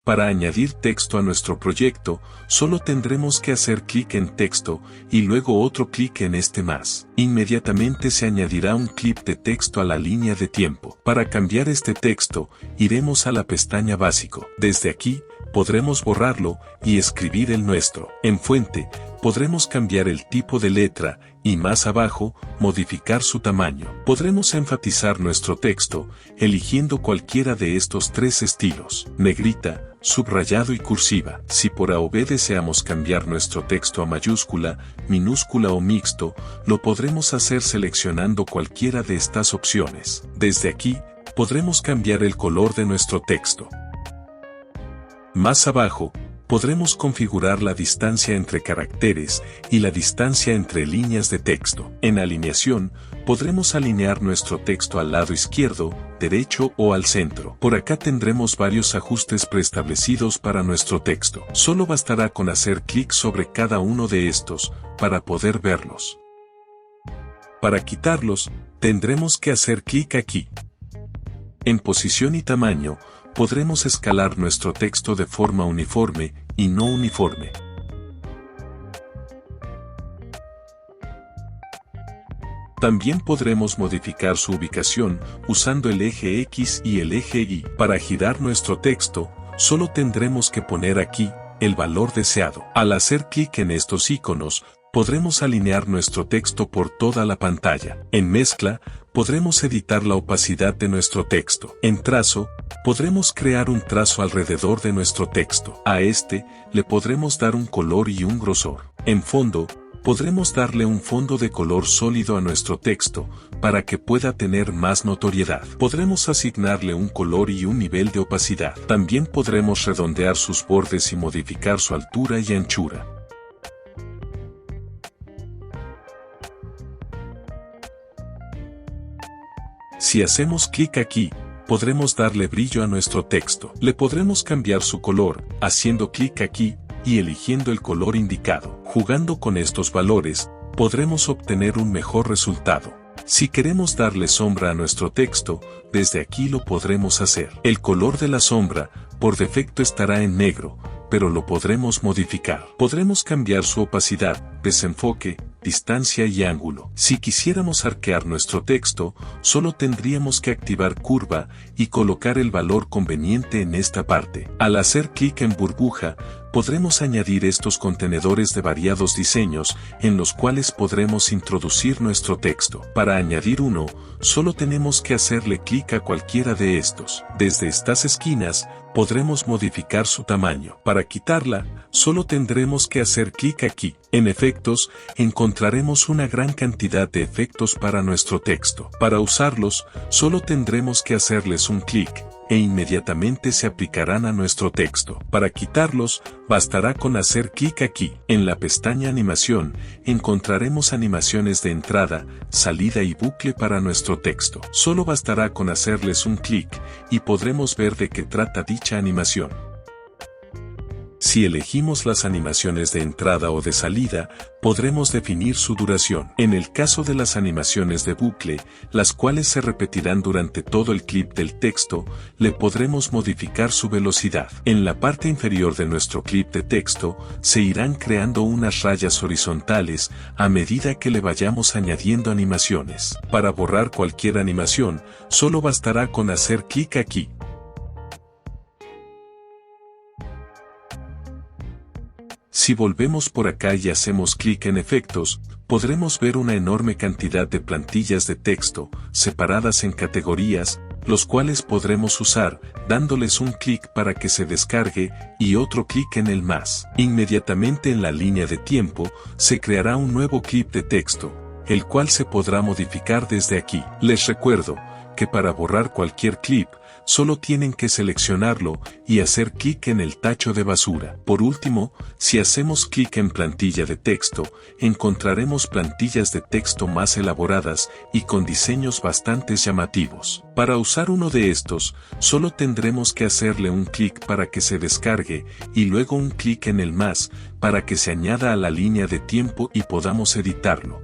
Para añadir texto a nuestro proyecto, solo tendremos que hacer clic en texto y luego otro clic en este más. Inmediatamente se añadirá un clip de texto a la línea de tiempo. Para cambiar este texto, iremos a la pestaña básico. Desde aquí, podremos borrarlo y escribir el nuestro. En fuente, podremos cambiar el tipo de letra y más abajo, modificar su tamaño. Podremos enfatizar nuestro texto, eligiendo cualquiera de estos tres estilos: negrita, subrayado y cursiva. Si por A o B deseamos cambiar nuestro texto a mayúscula, minúscula o mixto, lo podremos hacer seleccionando cualquiera de estas opciones. Desde aquí, podremos cambiar el color de nuestro texto. Más abajo, podremos configurar la distancia entre caracteres y la distancia entre líneas de texto. En alineación, podremos alinear nuestro texto al lado izquierdo, derecho o al centro. Por acá tendremos varios ajustes preestablecidos para nuestro texto. Solo bastará con hacer clic sobre cada uno de estos para poder verlos. Para quitarlos, tendremos que hacer clic aquí. En posición y tamaño, podremos escalar nuestro texto de forma uniforme y no uniforme. También podremos modificar su ubicación usando el eje X y el eje Y. Para girar nuestro texto, solo tendremos que poner aquí el valor deseado. Al hacer clic en estos iconos, podremos alinear nuestro texto por toda la pantalla. En mezcla, podremos editar la opacidad de nuestro texto. En trazo, podremos crear un trazo alrededor de nuestro texto. A este, le podremos dar un color y un grosor. En fondo, podremos darle un fondo de color sólido a nuestro texto, para que pueda tener más notoriedad. Podremos asignarle un color y un nivel de opacidad. También podremos redondear sus bordes y modificar su altura y anchura. Si hacemos clic aquí, podremos darle brillo a nuestro texto. Le podremos cambiar su color, haciendo clic aquí y eligiendo el color indicado. Jugando con estos valores, podremos obtener un mejor resultado. Si queremos darle sombra a nuestro texto, desde aquí lo podremos hacer. El color de la sombra, por defecto estará en negro, pero lo podremos modificar. Podremos cambiar su opacidad, desenfoque, distancia y ángulo. Si quisiéramos arquear nuestro texto, solo tendríamos que activar curva y colocar el valor conveniente en esta parte. Al hacer clic en burbuja, podremos añadir estos contenedores de variados diseños en los cuales podremos introducir nuestro texto. Para añadir uno, solo tenemos que hacerle clic a cualquiera de estos. Desde estas esquinas, podremos modificar su tamaño. Para quitarla, solo tendremos que hacer clic aquí. En efectos, encontraremos una gran cantidad de efectos para nuestro texto. Para usarlos, solo tendremos que hacerles un clic, e inmediatamente se aplicarán a nuestro texto. Para quitarlos, bastará con hacer clic aquí. En la pestaña Animación, encontraremos animaciones de entrada, salida y bucle para nuestro texto. Solo bastará con hacerles un clic, y podremos ver de qué trata dicha animación. Si elegimos las animaciones de entrada o de salida, podremos definir su duración. En el caso de las animaciones de bucle, las cuales se repetirán durante todo el clip del texto, le podremos modificar su velocidad. En la parte inferior de nuestro clip de texto, se irán creando unas rayas horizontales a medida que le vayamos añadiendo animaciones. Para borrar cualquier animación, solo bastará con hacer clic aquí. Si volvemos por acá y hacemos clic en efectos, podremos ver una enorme cantidad de plantillas de texto, separadas en categorías, los cuales podremos usar, dándoles un clic para que se descargue, y otro clic en el más. Inmediatamente en la línea de tiempo, se creará un nuevo clip de texto, el cual se podrá modificar desde aquí. Les recuerdo, que para borrar cualquier clip, solo tienen que seleccionarlo y hacer clic en el tacho de basura. Por último, si hacemos clic en plantilla de texto, encontraremos plantillas de texto más elaboradas y con diseños bastante llamativos. Para usar uno de estos, solo tendremos que hacerle un clic para que se descargue y luego un clic en el más para que se añada a la línea de tiempo y podamos editarlo.